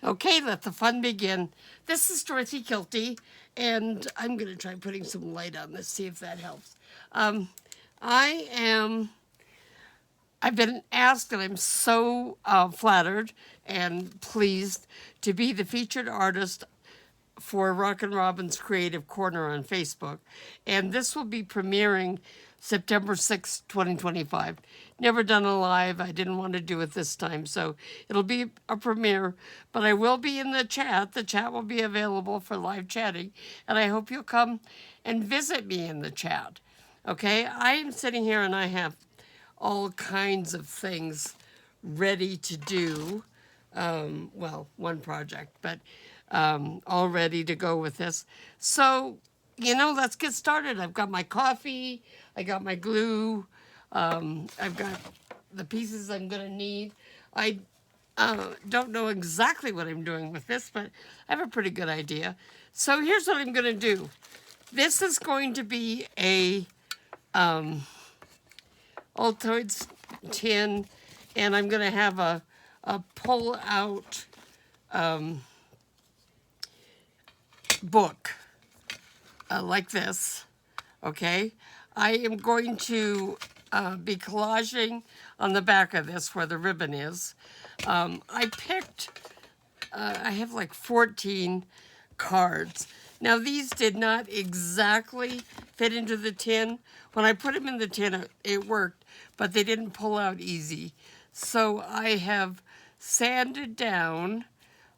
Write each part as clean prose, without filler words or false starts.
Okay, let the fun begin. This is Dorothy Kilty, and I'm going to try putting some light on this, see if that helps. Um, I am, I've been asked, and I'm so flattered and pleased to be the featured artist for Rockin' Robin's Creative Corner on Facebook. And this will be premiering September 6th, 2025. Never done a live. I didn't want to do it this time. So it'll be a premiere, but I will be in the chat. The chat will be available for live chatting. And I hope you'll come and visit me in the chat. Okay? I am sitting here and I have all kinds of things ready to do. Well, one project, but all ready to go with this. So, let's get started. I've got my coffee, I got my glue, I've got the pieces I'm going to need. I don't know exactly what I'm doing with this, but I have a pretty good idea. So here's what I'm going to do. This is going to be a Altoids tin, and I'm going to have a pull out book like this, okay? I am going to be collaging on the back of this where the ribbon is. I picked, I have like 14 cards. Now these did not exactly fit into the tin. When I put them in the tin, it worked, but they didn't pull out easy. So I have sanded down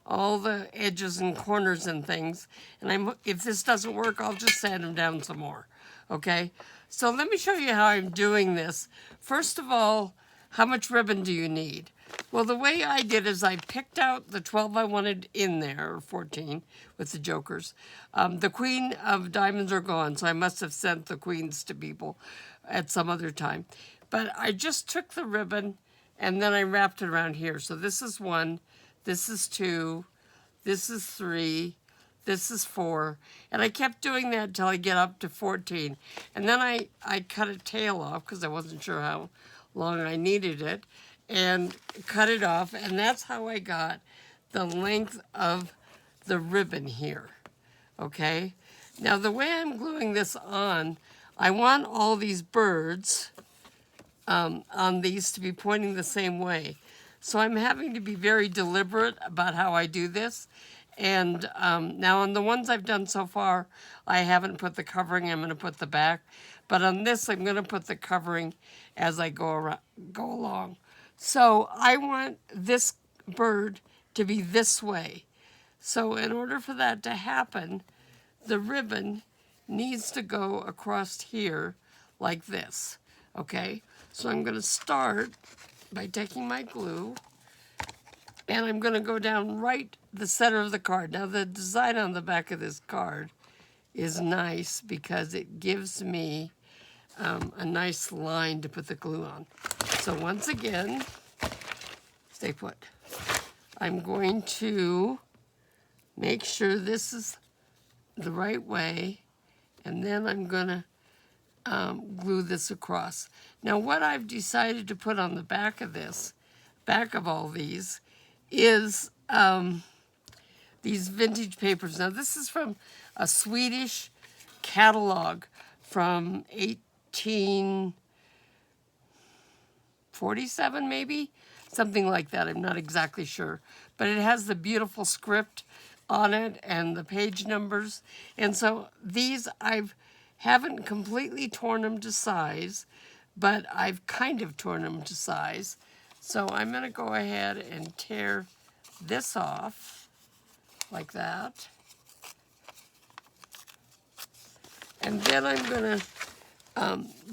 all the edges and corners and things. And if this doesn't work, I'll just sand them down some more. Okay? So let me show you how I'm doing this. First of all, how much ribbon do you need? Well, the way I did is I picked out the 12 I wanted in there, or 14, with the jokers. The queen of diamonds are gone, so I must have sent the queens to people at some other time. But I just took the ribbon and then I wrapped it around here. So this is 1, this is 2, this is 3, this is 4. And I kept doing that until I get up to 14. And then I cut a tail off because I wasn't sure how long I needed it, and cut it off. And that's how I got the length of the ribbon here. Okay? Now the way I'm gluing this on, I want all these birds on these to be pointing the same way. So I'm having to be very deliberate about how I do this. And now on the ones I've done so far, I haven't put the covering, I'm going to put the back. But on this, I'm going to put the covering as I go along. So I want this bird to be this way. So in order for that to happen, the ribbon needs to go across here like this. Okay? So I'm going to start by taking my glue, and I'm going to go down right the center of the card. Now the design on the back of this card is nice because it gives me a nice line to put the glue on. So once again, stay put. I'm going to make sure this is the right way, and then I'm going to glue this across. Now what I've decided to put on the back of this, back of all these, is these vintage papers. Now this is from a Swedish catalog from 1847 maybe? Something like that, I'm not exactly sure. But it has the beautiful script on it and the page numbers. And so these haven't completely torn them to size, but I've kind of torn them to size. So I'm going to go ahead and tear this off like that. And then I'm going to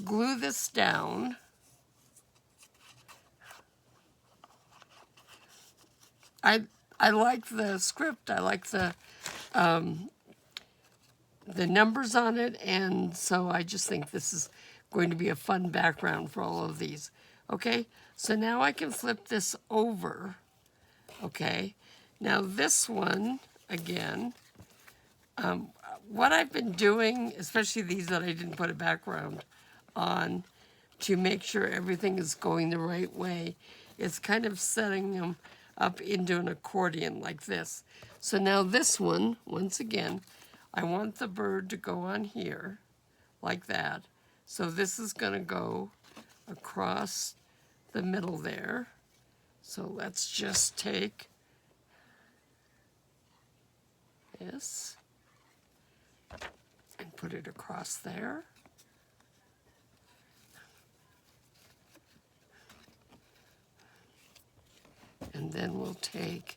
glue this down. I like the script. I like the numbers on it, and so I just think this is going to be a fun background for all of these. Okay, so now I can flip this over. Okay, now this one, again, what I've been doing, especially these that I didn't put a background on, to make sure everything is going the right way, is kind of setting them up into an accordion like this. So now this one, once again, I want the bird to go on here like that. So this is going to go across the middle there. So let's just take this and put it across there. And then we'll take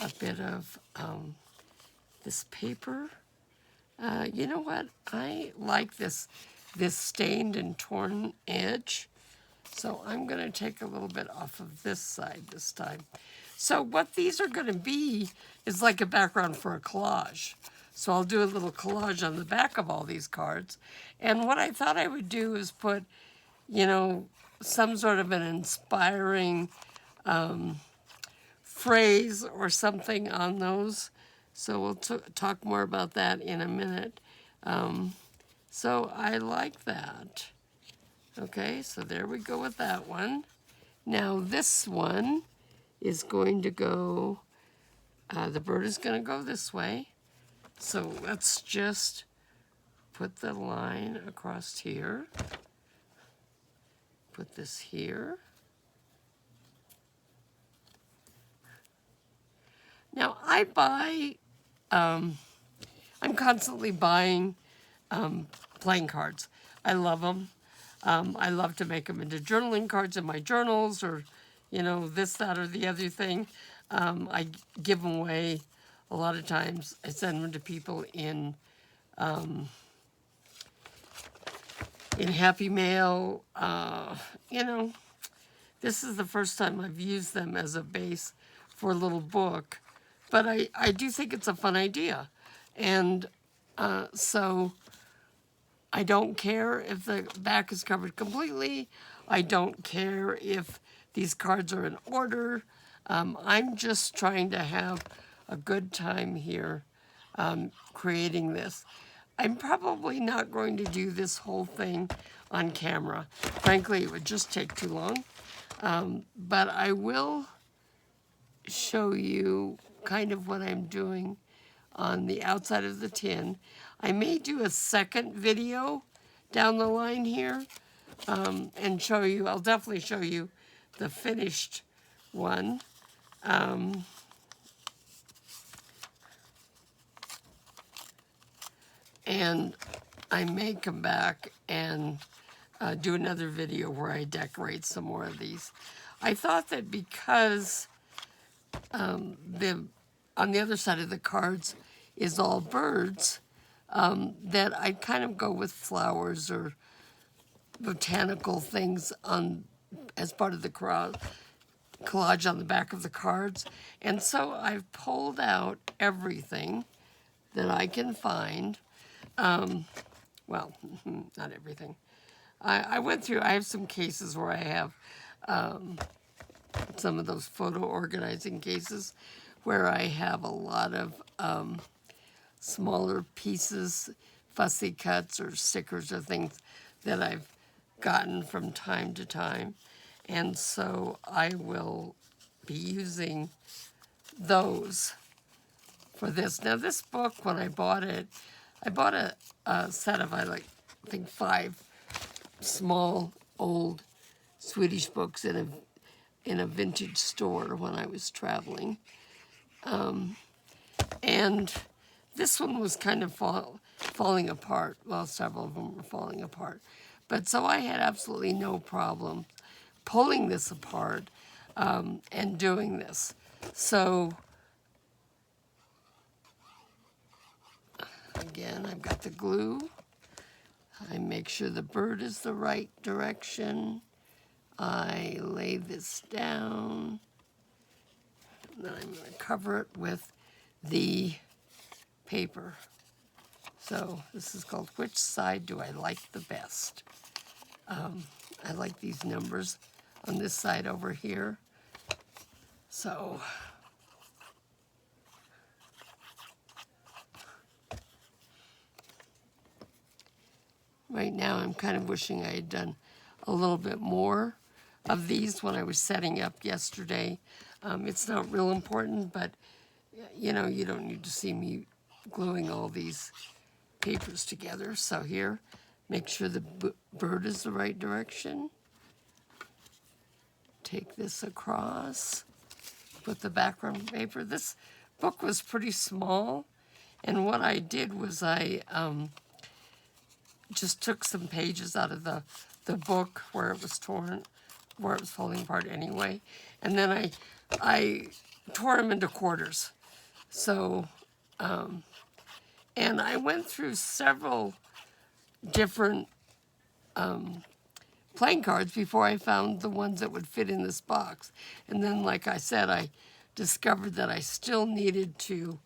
a bit of this paper. You know what? I like this stained and torn edge. So I'm going to take a little bit off of this side this time. So what these are going to be is like a background for a collage. So I'll do a little collage on the back of all these cards. And what I thought I would do is put, you know, some sort of an inspiring phrase or something on those. So we'll talk more about that in a minute. So I like that. Okay, so there we go with that one. Now this one is going to go, the bird is going to go this way. So let's just put the line across here. Put this here. Now I buy, I'm constantly buying playing cards. I love them. I love to make them into journaling cards in my journals, or, you know, this, that, or the other thing. I give them away a lot of times. I send them to people in Happy Mail. You know, this is the first time I've used them as a base for a little book, but I do think it's a fun idea. And so I don't care if the back is covered completely. I don't care if these cards are in order. I'm just trying to have a good time here creating this. I'm probably not going to do this whole thing on camera. Frankly, it would just take too long. But I will show you kind of what I'm doing on the outside of the tin. I may do a second video down the line here and show you, I'll definitely show you the finished one. And I may come back and do another video where I decorate some more of these. I thought that because on the other side of the cards is all birds, that I'd kind of go with flowers or botanical things as part of the collage on the back of the cards. And so I've pulled out everything that I can find. Well, not everything. I went through, I have some cases where I have some of those photo organizing cases where I have a lot of smaller pieces, fussy cuts or stickers or things that I've gotten from time to time. And so I will be using those for this. Now this book, when I bought it, I bought a set of, I think 5 small, old Swedish books in a vintage store when I was traveling. And this one was kind of falling apart. Well, several of them were falling apart. But so I had absolutely no problem pulling this apart and doing this. So again, I've got the glue. I make sure the bird is the right direction. I lay this down. And then I'm going to cover it with the paper. So this is called Which Side Do I Like the Best? I like these numbers on this side over here. So right now I'm kind of wishing I had done a little bit more of these when I was setting up yesterday It's not real important, but you know, you don't need to see me gluing all these papers together. So here, make sure the bird is the right direction. Take this across, put the background paper. This book was pretty small, and what I did was I just took some pages out of the book where it was torn, where it was falling apart anyway, and then I tore them into quarters. So, and I went through several different playing cards before I found the ones that would fit in this box. And then, like I said, I discovered that I still needed to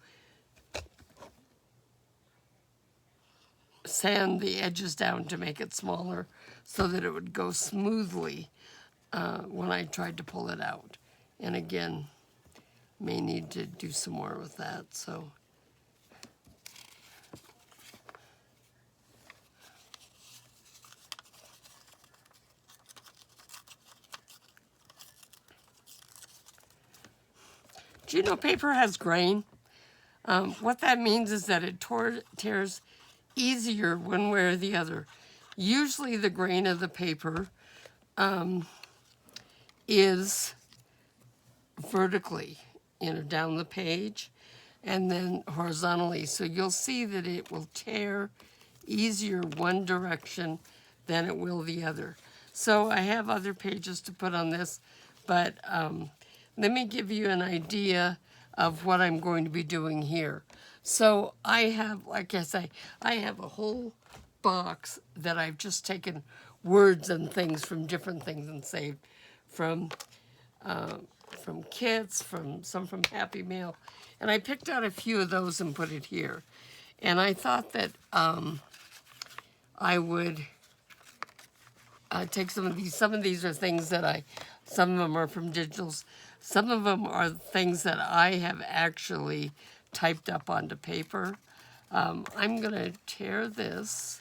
sand the edges down to make it smaller so that it would go smoothly when I tried to pull it out. And again, may need to do some more with that. So do you know paper has grain? What that means is that it tears easier one way or the other. Usually the grain of the paper is vertically, you know, down the page, and then horizontally. So you'll see that it will tear easier one direction than it will the other. So I have other pages to put on this, but let me give you an idea of what I'm going to be doing here. So I have, like I say, I have a whole box that I've just taken words and things from different things and saved from kits, some from Happy Meal, and I picked out a few of those and put it here. And I thought that I would take some of these. Some of these are things that some of them are from digitals. Some of them are things that I have actually typed up onto paper. I'm going to tear this.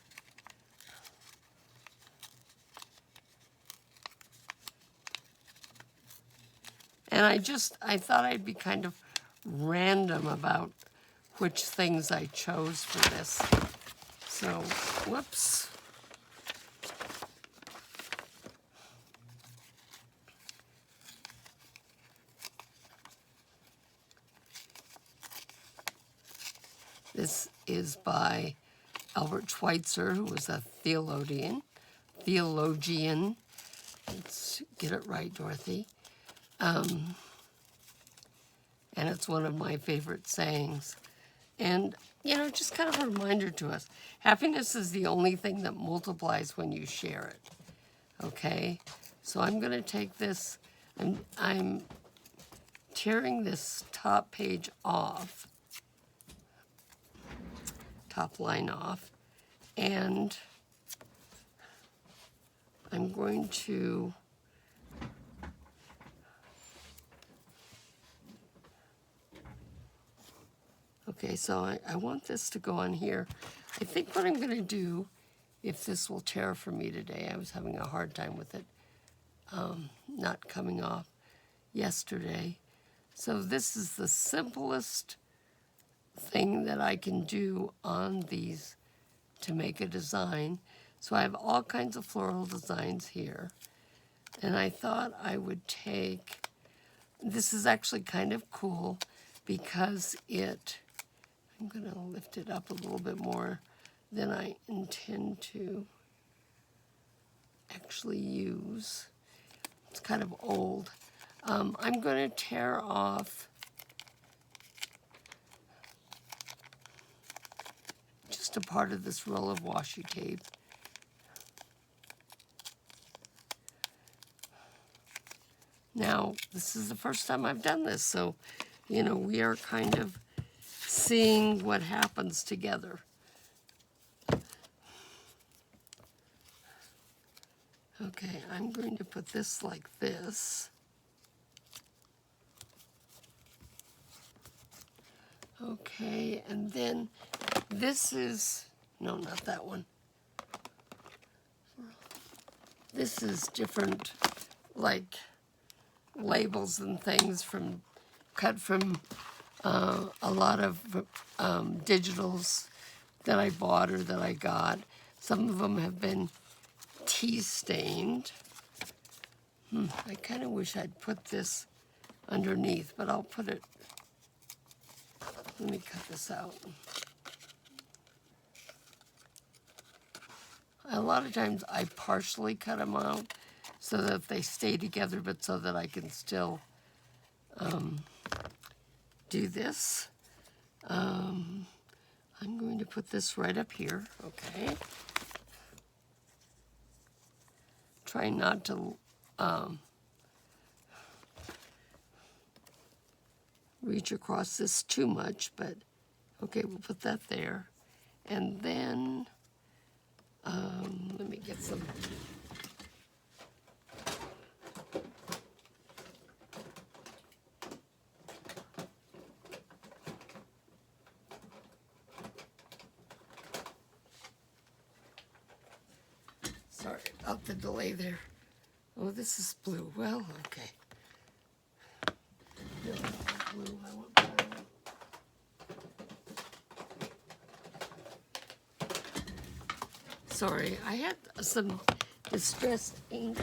And I thought I'd be kind of random about which things I chose for this. So, whoops. This is by Albert Schweitzer, who was a theologian. Let's get it right, Dorothy. And it's one of my favorite sayings. And, you know, just kind of a reminder to us. Happiness is the only thing that multiplies when you share it. Okay? So I'm going to take this, I'm tearing this top page off, top line off, and I'm going to okay, so I want this to go on here. I think what I'm going to do, if this will tear for me today, I was having a hard time with it not coming off yesterday. So this is the simplest thing that I can do on these to make a design. So I have all kinds of floral designs here. And I thought I would take, this is actually kind of cool because I'm going to lift it up a little bit more than I intend to actually use. It's kind of old. I'm going to tear off just a part of this roll of washi tape. Now, this is the first time I've done this, so, you know, we are kind of seeing what happens together. Okay, I'm going to put this like this. Okay, and then this is, no, not that one. This is different, like labels and things from cut from a lot of digitals that I bought or that I got. Some of them have been tea stained. I kind of wish I'd put this underneath, but I'll put it. Let me cut this out. A lot of times I partially cut them out so that they stay together, but so that I can still do this. I'm going to put this right up here, okay? Try not to reach across this too much, but okay, we'll put that there. And then, let me get some. Sorry about the delay there. Oh, this is blue. Well, okay. No, blue. I want brown. Sorry, I had some distressed ink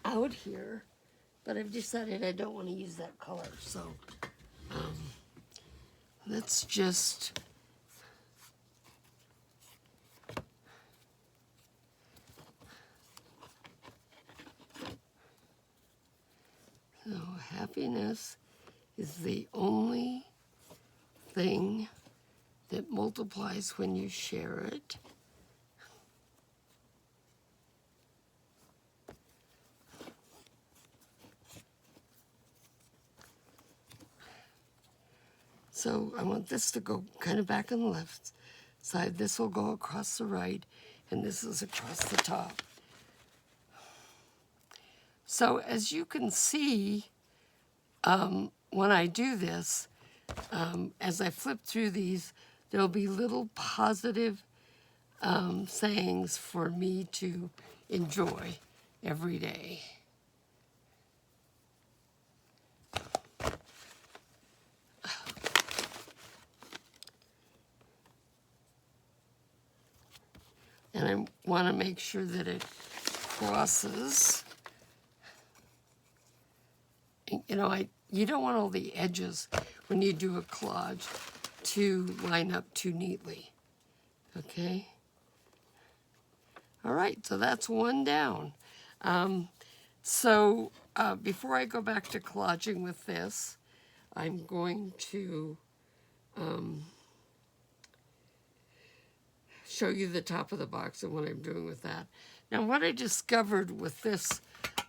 out here, but I've decided I don't want to use that color. So let's just so happiness is the only thing that multiplies when you share it. So I want this to go kind of back on the left side. This will go across the right, and this is across the top. So as you can see, when I do this, as I flip through these, there'll be little positive sayings for me to enjoy every day. And I want to make sure that it crosses. You know, you don't want all the edges when you do a collage to line up too neatly. Okay? All right, so that's one down. Before I go back to collaging with this, I'm going to show you the top of the box and what I'm doing with that. Now, what I discovered with this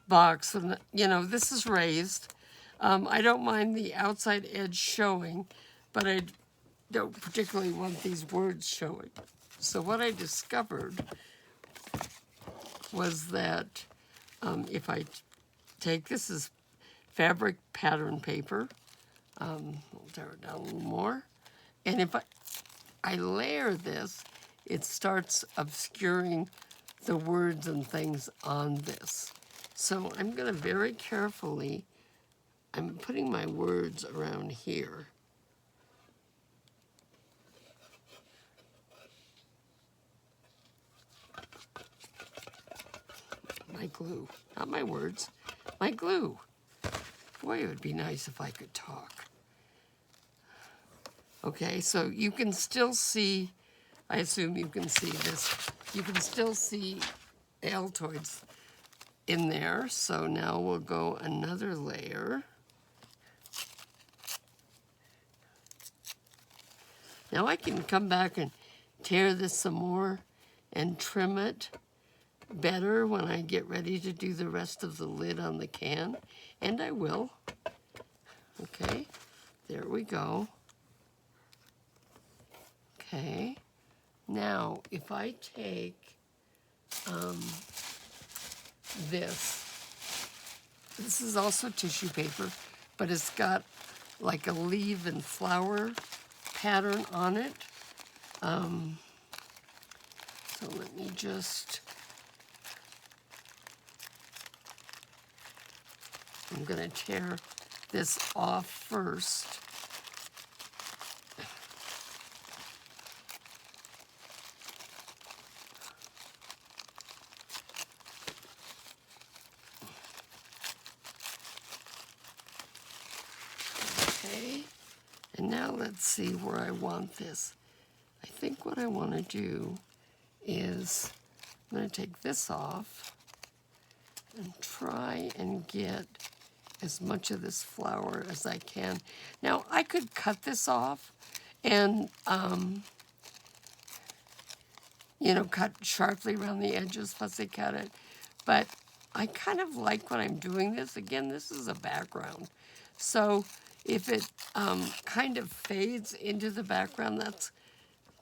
box, and you know, this is raised. I don't mind the outside edge showing, but I don't particularly want these words showing. So what I discovered was that if I take, this is fabric pattern paper, we'll tear it down a little more, and if I layer this, it starts obscuring the words and things on this. So I'm going to very carefully, I'm putting my words around here. My glue, not my words, my glue. Boy, it would be nice if I could talk. Okay, so you can still see, I assume you can see this, you can still see Altoids in there. So now we'll go another layer. Now I can come back and tear this some more and trim it better when I get ready to do the rest of the lid on the can, and I will. Okay, there we go. Okay, now if I take this is also tissue paper, but it's got like a leaf and flower pattern on it. So let me just I'm going to tear this off first. Okay, and now let's see where I want this. I think what I want to do is I'm going to take this off and try and get as much of this flower as I can. Now, I could cut this off and, you know, cut sharply around the edges, fussy cut it. But I kind of like when I'm doing this. Again, this is a background. So if it kind of fades into the background, that's,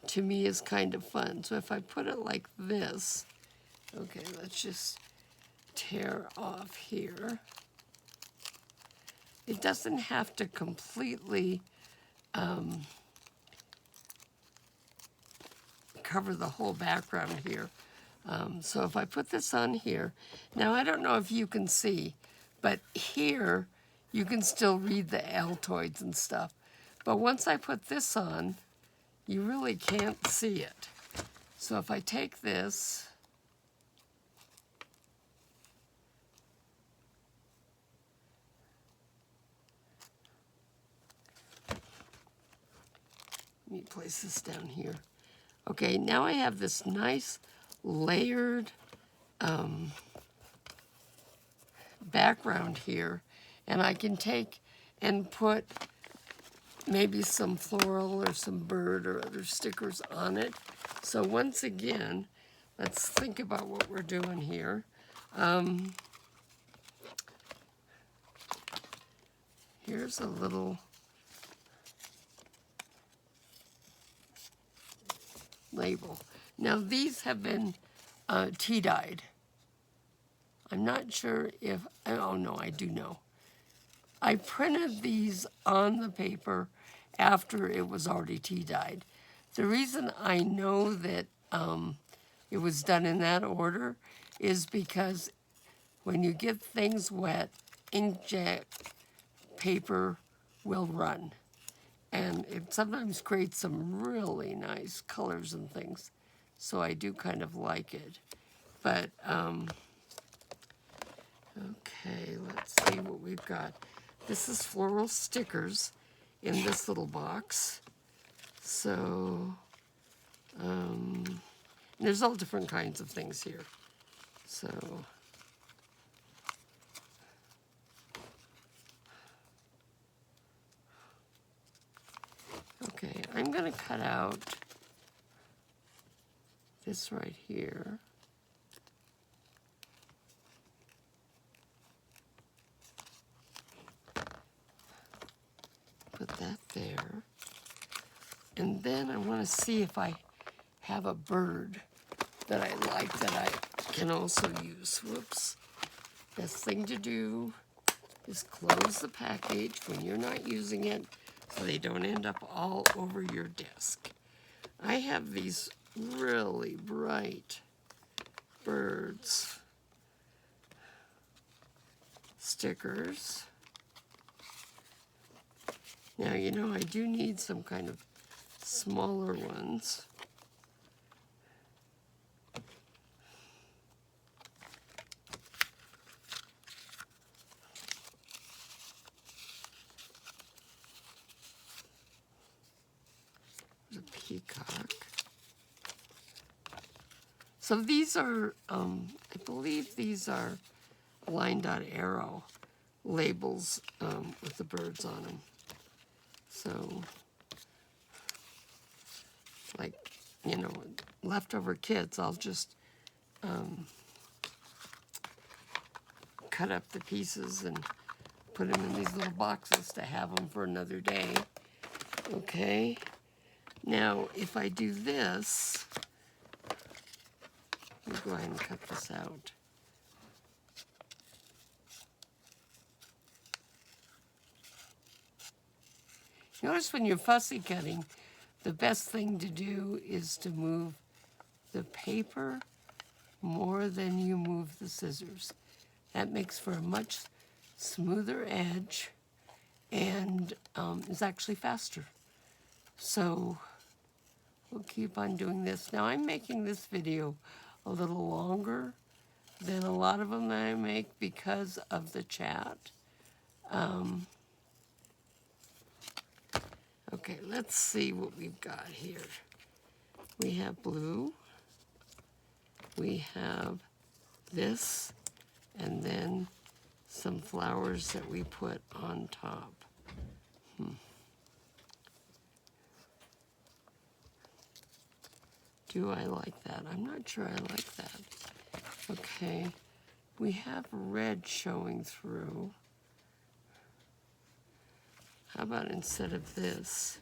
to me, is kind of fun. So if I put it like this, okay, let's just tear off here. It doesn't have to completely cover the whole background here. So if I put this on here, now I don't know if you can see, but here you can still read the Altoids and stuff. But once I put this on, you really can't see it. So if I take this, let me place this down here. Okay, now I have this nice layered background here, and I can take and put maybe some floral or some bird or other stickers on it. So once again, let's think about what we're doing here. Here's a little label. Now these have been tea dyed. I'm not sure if, oh no, I do know. I printed these on the paper after it was already tea dyed. The reason I know that it was done in that order is because when you get things wet, inkjet paper will run. And it sometimes creates some really nice colors and things. So I do kind of like it. But, okay, let's see what we've got. This is floral stickers in this little box. So, there's all different kinds of things here. So, okay, I'm going to cut out this right here. Put that there. And then I want to see if I have a bird that I like that I can also use. Whoops. Best thing to do is close the package when you're not using it so they don't end up all over your desk. I have these really bright birds stickers. Now, you know, I do need some kind of smaller ones. There's a peacock. So these are, I believe these are line dot arrow labels with the birds on them. So, like, you know, leftover kits, I'll just cut up the pieces and put them in these little boxes to have them for another day. Okay. Now, if I do this, let me go ahead and cut this out. Notice when you're fussy cutting, the best thing to do is to move the paper more than you move the scissors. That makes for a much smoother edge and is actually faster. So we'll keep on doing this. Now I'm making this video a little longer than a lot of them that I make because of the chat. Okay, let's see what we've got here. We have blue, we have this, and then some flowers that we put on top. Do I like that? I'm not sure I like that. Okay, we have red showing through. How about instead of this?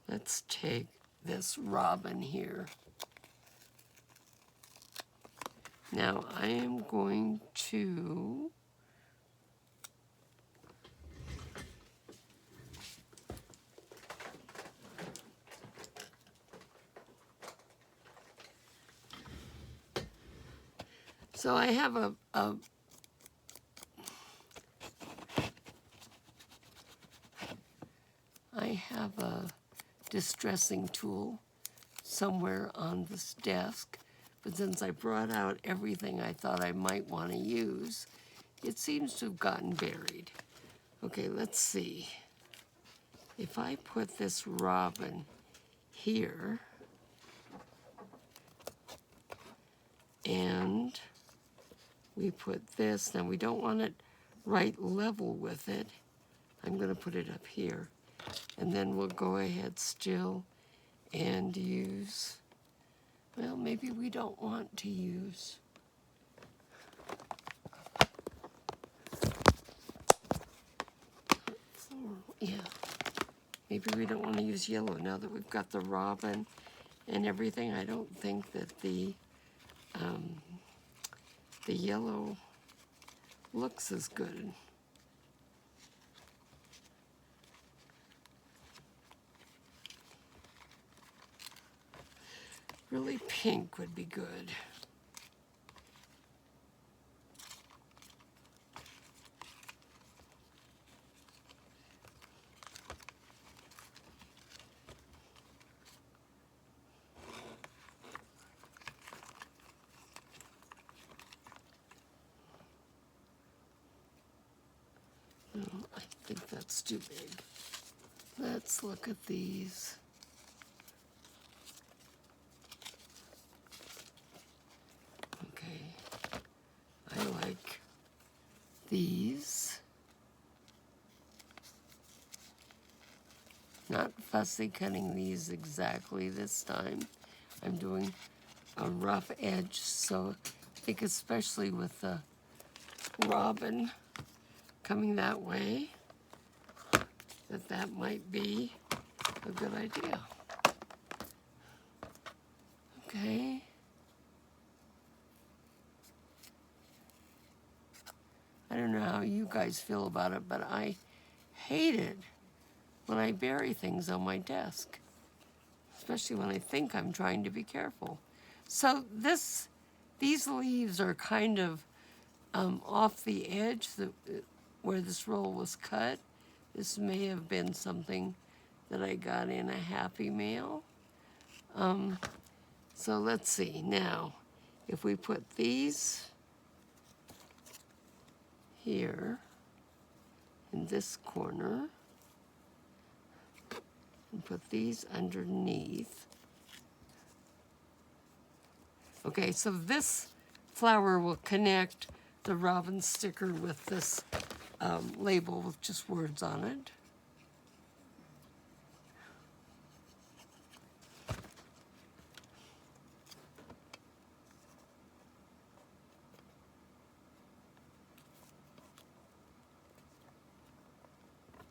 Let's take this robin here. Now I am going to so I have a distressing tool somewhere on this desk, but since I brought out everything I thought I might want to use, it seems to have gotten buried. Okay, let's see. If I put this robin here, and we put this, now we don't want it right level with it. I'm going to put it up here. And then we'll go ahead still and use, well, maybe we don't want to use. Yeah, maybe we don't want to use yellow now that we've got the robin and everything. I don't think that the yellow looks as good. Really pink would be good. No, I think that's too big. Let's look at these. Okay, I like these. Not fussy cutting these exactly this time. I'm doing a rough edge, so I think especially with the robin coming that way, that might be a good idea. Okay. I don't know how you guys feel about it, but I hate it when I bury things on my desk, especially when I think I'm trying to be careful. So these leaves are kind of off the edge where this roll was cut. This may have been something that I got in a Happy Mail. So let's see. Now, if we put these here in this corner and put these underneath. Okay, so this flower will connect the robin sticker with this label with just words on it.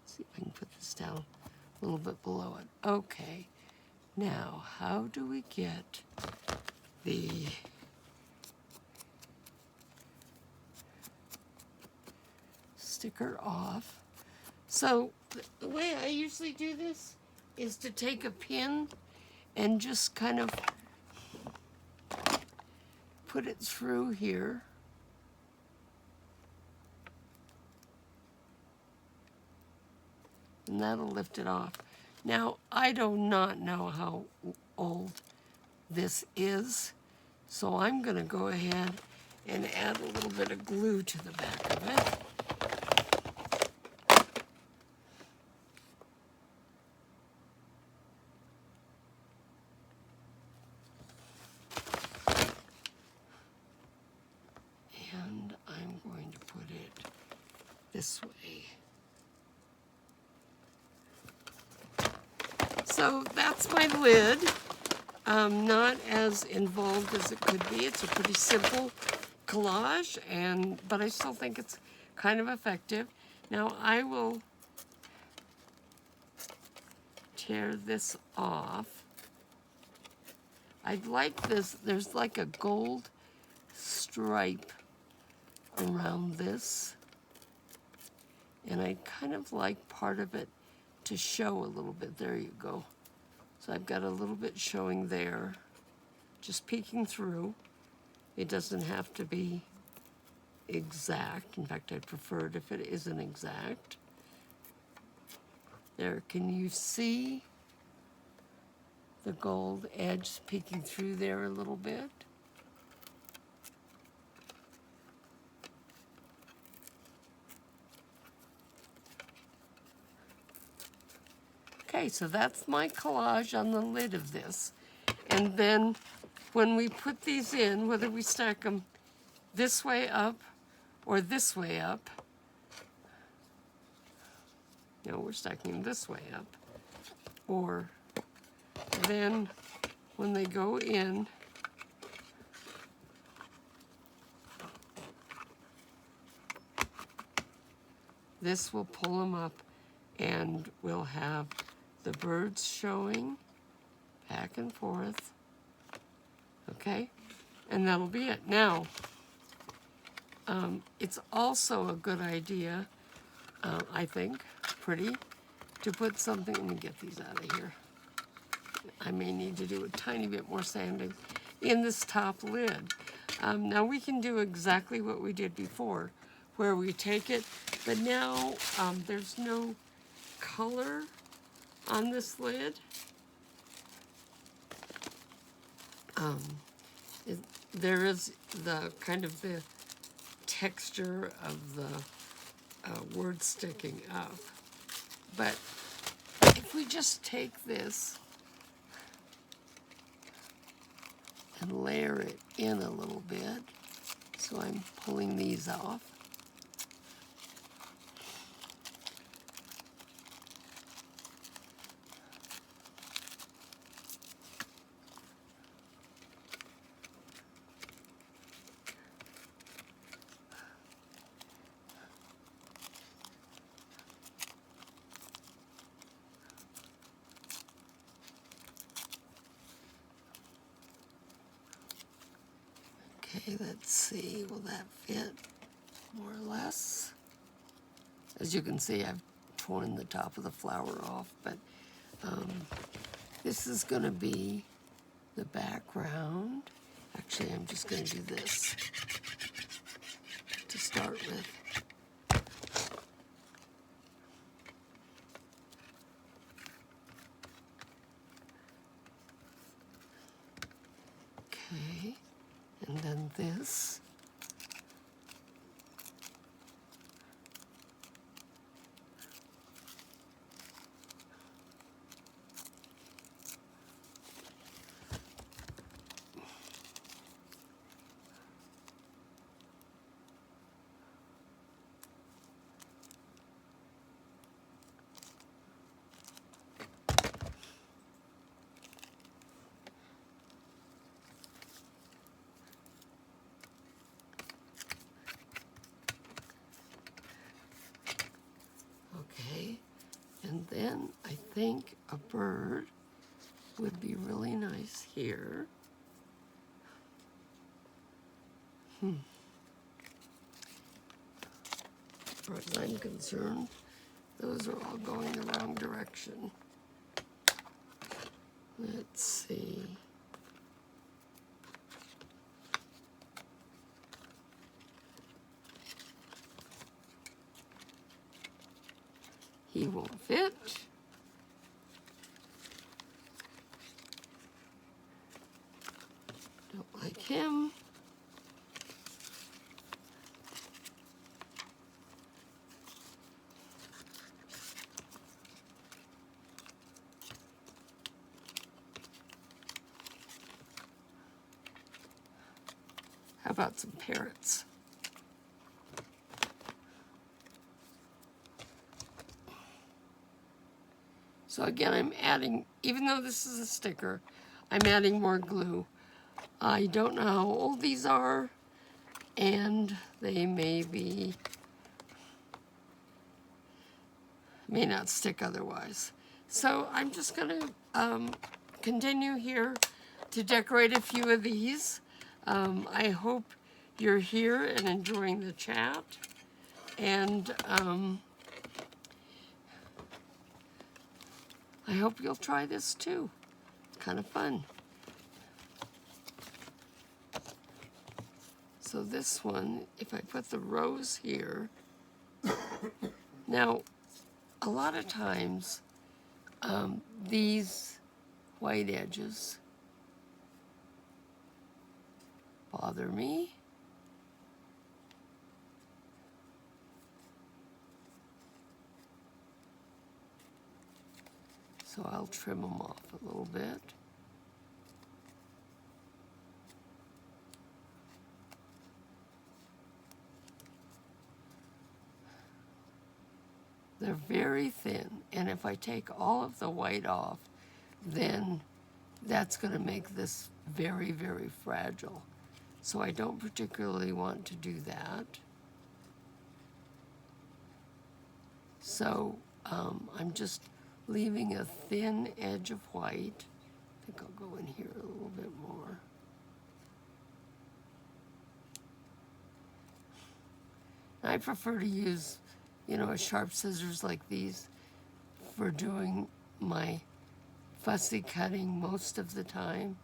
See if I can put this down a little bit below it. Okay, now how do we get the sticker off? So the way I usually do this is to take a pin and just kind of put it through here. And that'll lift it off. Now, I do not know how old this is, so I'm going to go ahead and add a little bit of glue to the back of it. And I'm going to put it this way. So that's my lid. Not as involved as it could be. It's a pretty simple collage, but I still think it's kind of effective. Now I will tear this off. I'd like this, there's like a gold stripe around this, and I kind of like part of it to show a little bit. There you go. So I've got a little bit showing there, just peeking through. It doesn't have to be exact. In fact, I'd prefer it if it isn't exact. There, can you see the gold edge peeking through there a little bit? Okay, so that's my collage on the lid of this. And then when we put these in, whether we stack them this way up or this way up, no, we're stacking them this way up, or then when they go in, this will pull them up and we'll have the birds showing back and forth, okay? And that'll be it. Now, it's also a good idea, I think, to put something, let me get these out of here. I may need to do a tiny bit more sanding in this top lid. Now we can do exactly what we did before, where we take it, but now there's no color on this lid. There is the kind of the texture of the word sticking up. But if we just take this and layer it in a little bit, so I'm pulling these off. Okay, let's see, will that fit more or less? As you can see, I've torn the top of the flower off, but this is going to be the background. Actually, I'm just going to do this to start with. Okay, and then this. Okay, and then I think a bird would be really nice here. As far as I'm concerned, those are all going the wrong direction. Let's see. he won't fit. Don't like him. How about some parrots? So again, I'm adding, even though this is a sticker, I'm adding more glue. I don't know how old these are, and they may not stick otherwise. So I'm just gonna continue here to decorate a few of these. I hope you're here and enjoying the chat, and I hope you'll try this too. It's kind of fun. So this one, if I put the rose here, now a lot of times these white edges bother me. So I'll trim them off a little bit. They're very thin, and if I take all of the white off, then that's going to make this very, very fragile. So I don't particularly want to do that. So I'm just leaving a thin edge of white. I think I'll go in here a little bit more. I prefer to use, a sharp scissors like these for doing my fussy cutting most of the time,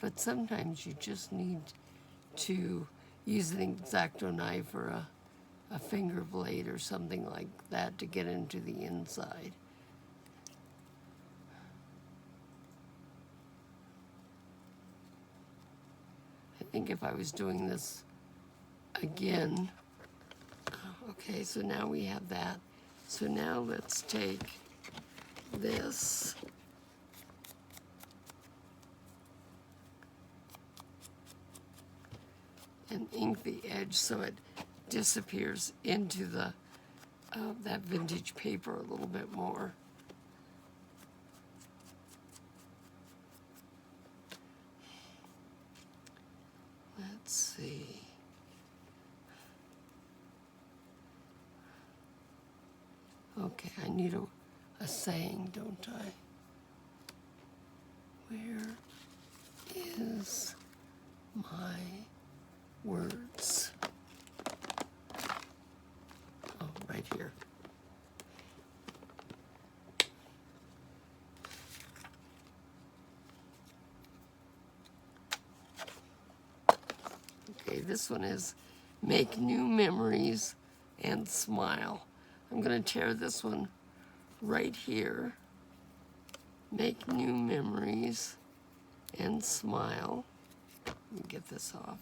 but sometimes you just need to use an X-Acto knife or a finger blade or something like that to get into the inside. I think if I was doing this again, okay, so now we have that. So now let's take this and ink the edge so it disappears into the that vintage paper a little bit more. Let's see. Okay, I need a saying, don't I? Where is my words? Oh, right here. Okay, this one is make new memories and smile. I'm going to tear this one right here. Make new memories and smile. Let me get this off.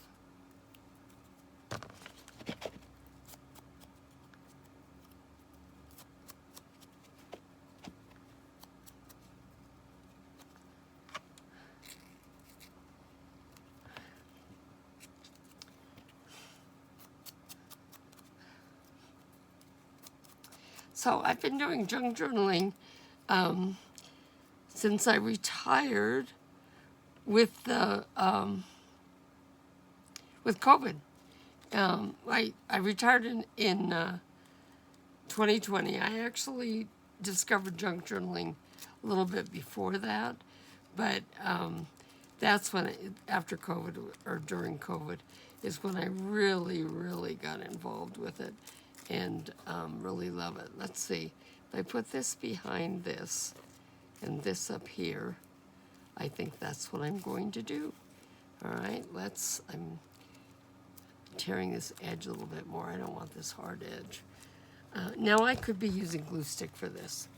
So I've been doing junk journaling since I retired with the with COVID. I retired in 2020. I actually discovered junk journaling a little bit before that, but that's when, after COVID or during COVID, is when I really, really got involved with it and really love it. Let's see, if I put this behind this and this up here, I think that's what I'm going to do. All right, I'm tearing this edge a little bit more. I don't want this hard edge. Now I could be using glue stick for this,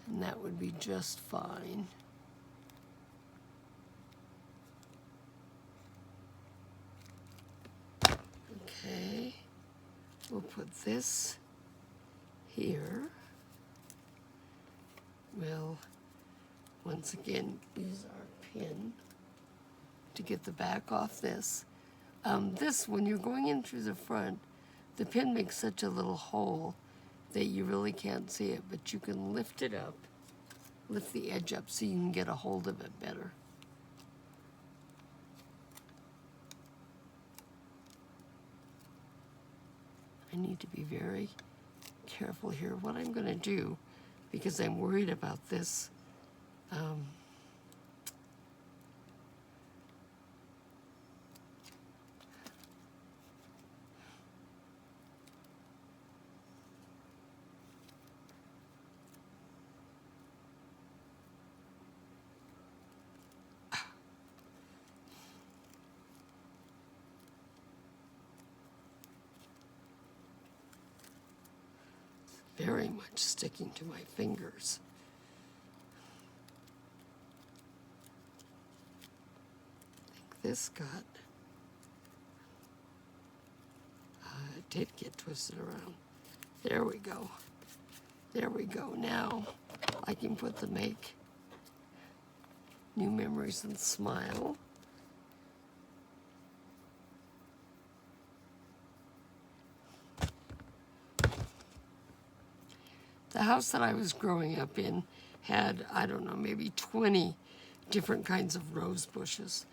and that would be just fine. Okay, we'll put this here. We'll once again use our pin to get the back off this. This, when you're going in through the front, the pin makes such a little hole that you really can't see it, but you can lift it up, lift the edge up so you can get a hold of it better. I need to be very careful here what I'm going to do because I'm worried about this. Very much sticking to my fingers. I think this got, it did get twisted around. There we go. There we go. Now I can put the make new memories and smile. The house that I was growing up in had, I don't know, maybe 20 different kinds of rose bushes.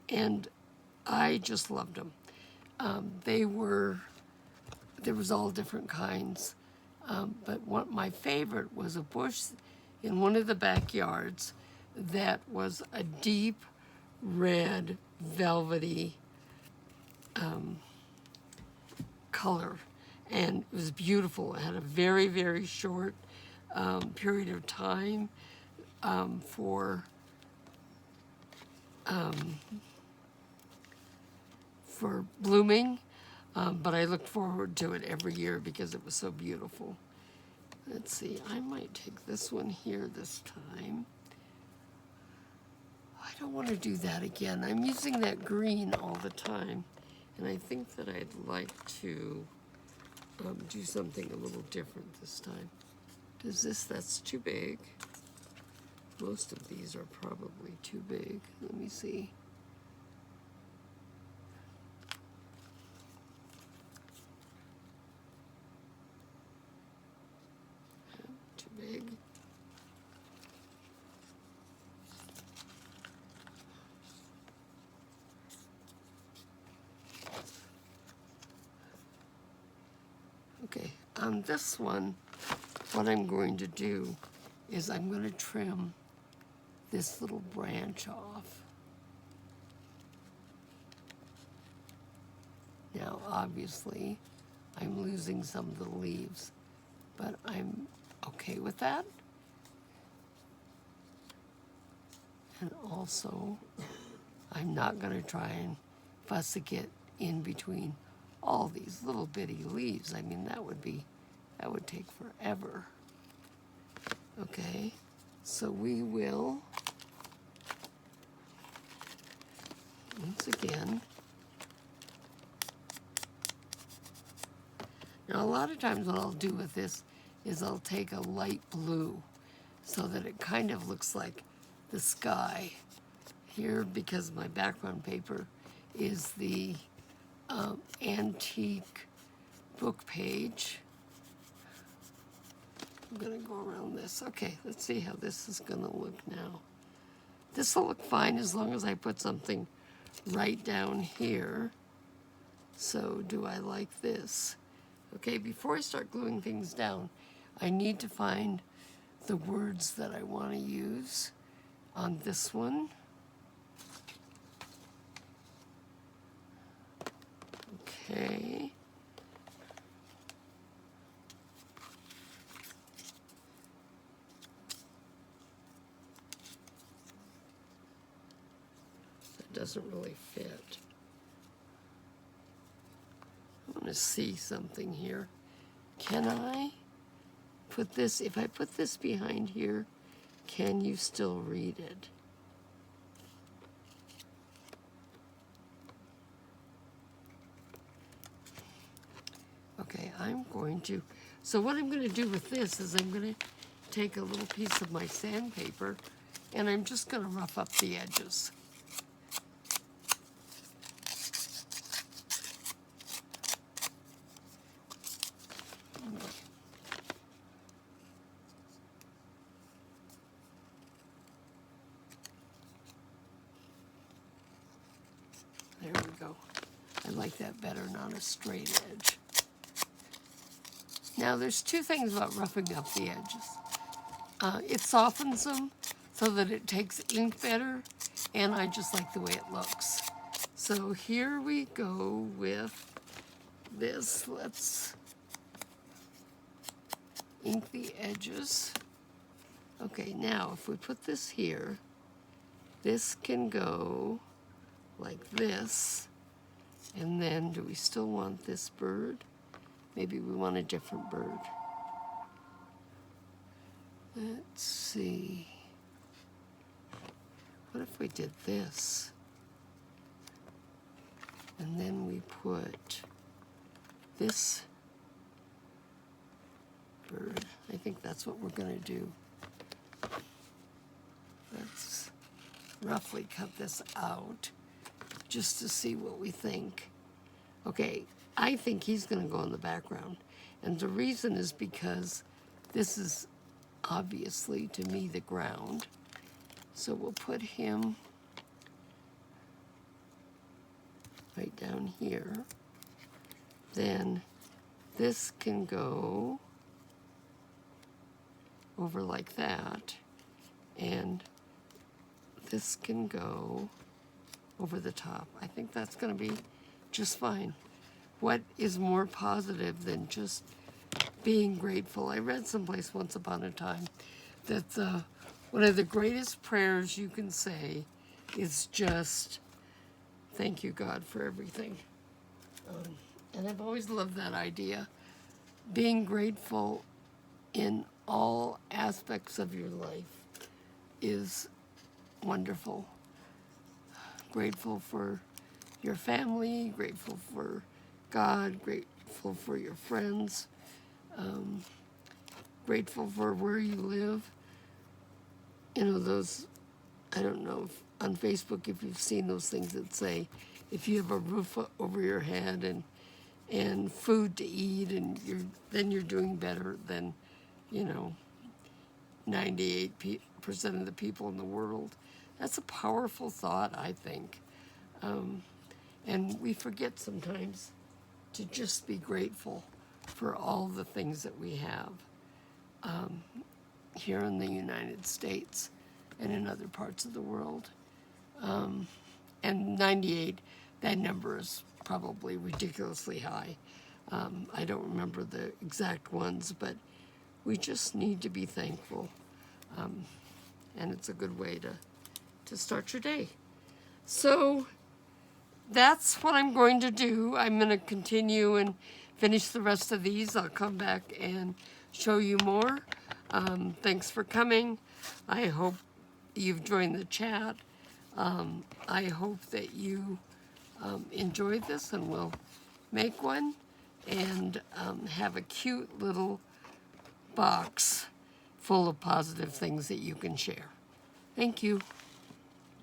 And I just loved them. There was all different kinds. But my favorite was a bush in one of the backyards that was a deep red, velvety color. And it was beautiful. It had a very, very short period of time for blooming, but I looked forward to it every year because it was so beautiful. Let's see, I might take this one here this time. I don't want to do that again. I'm using that green all the time, and I think that I'd like to do something a little different this time. That's too big. Most of these are probably too big. Let me see. Too big. Okay, on this one, what I'm going to do is I'm going to trim this little branch off. Now, obviously, I'm losing some of the leaves, but I'm okay with that. And also, I'm not going to try and fuss to get in between all these little bitty leaves. I mean, that would take forever. Okay, so we will, once again, now a lot of times what I'll do with this is I'll take a light blue so that it kind of looks like the sky. Here, because my background paper is the antique book page. I'm gonna go around this. Okay, let's see how this is gonna look now. This will look fine as long as I put something right down here. So do I like this? Okay, before I start gluing things down, I need to find the words that I want to use on this one. Okay. That doesn't really fit. I want to see something here. Can I put this, if I put this behind here, can you still read it? Okay, I'm going to, so what I'm going to do with this is I'm going to take a little piece of my sandpaper and I'm just going to rough up the edges. There we go. I like that better, not a straight edge. Now, there's two things about roughing up the edges. It softens them so that it takes ink better, and I just like the way it looks. So here we go with this. Let's ink the edges. Okay, now if we put this here, this can go like this. And then, do we still want this bird? Maybe we want a different bird. Let's see. What if we did this? And then we put this bird. I think that's what we're going to do. Let's roughly cut this out just to see what we think. Okay, I think he's going to go in the background. And the reason is because this is obviously, to me, the ground. So we'll put him right down here. Then this can go over like that. And this can go over the top. I think that's going to be just fine. What is more positive than just being grateful? I read someplace once upon a time that one of the greatest prayers you can say is just, thank you, God, for everything. And I've always loved that idea. Being grateful in all aspects of your life is wonderful. Grateful for your family, grateful for God, grateful for your friends, grateful for where you live. You know, those, I don't know, if, on Facebook, if you've seen those things that say, if you have a roof over your head and food to eat, and then you're doing better than, 98% of the people in the world. That's a powerful thought, I think. And we forget sometimes to just be grateful for all the things that we have here in the United States and in other parts of the world. And 98, that number is probably ridiculously high. I don't remember the exact ones, but we just need to be thankful. And it's a good way to start your day. So that's what I'm going to do. I'm going to continue and finish the rest of these. I'll come back and show you more. Thanks for coming. I hope you've joined the chat. I hope that you enjoyed this and will make one and have a cute little box full of positive things that you can share. Thank you.